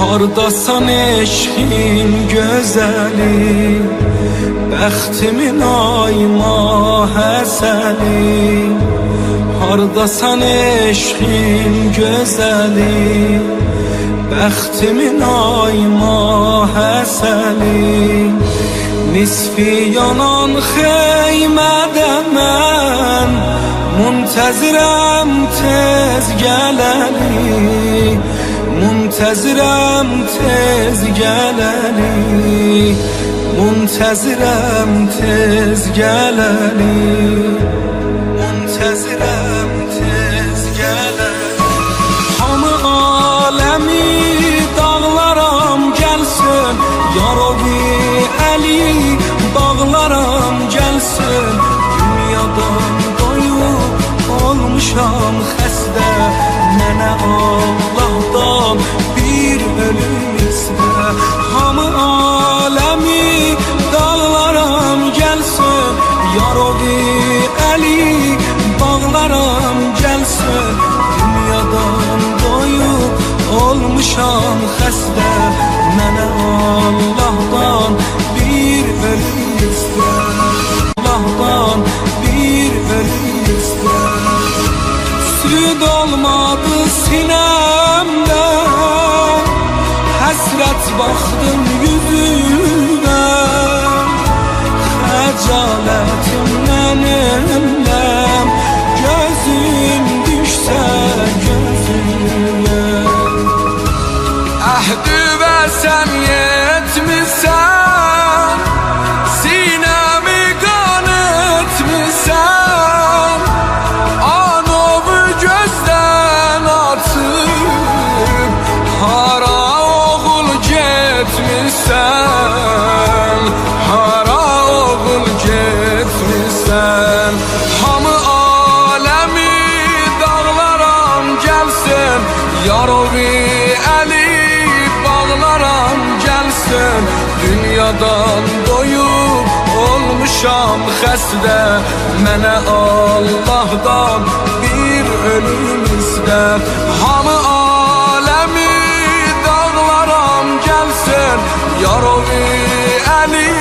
Hardasan eşkin gözeli, bəxtimin ayma həsəli. Hardasan eşkin gözeli, bəxtimin ayma həsəli. Nisfi yanan xeymədə mən muntəzirəm tez gələni, muntəzirəm tez gələni, muntəzirəm tez gələni, muntəzirəm tez gələni. Hamı aləmi dağlaram gəlsin, yarovi əli bağlaram gəlsin. Dünyadan doyub olmuşam xəstə, mənə Allahdan bir ölüm istə. Hamı aləmi dağlaram gəlsin, yarovi əli bağlaram gəlsin. Dünyadan doyub olmuşam xəstə, mənə Allahdan bir ölüm istə. Allahdan bir ölüm istə. Süd olmadı sinemde, həsrət baxdım yüzüne. Xəcalətimdən elimdən gözüm düşsə gözüne. Əhdi və sən yetmisən, sinəmi qan etmisən. Anovu gözdən atıb, hara oğul getmisən, hara oğul getmisən. Hamı aləmi dağlaram gəlsin, yarovi əli bağlaram gəlsin. Dünyadan doyub olmuşam xəstə, mənə Allahdan bir ölüm istə. Hamı aləmi dağlaram gəlsin, yarovi əli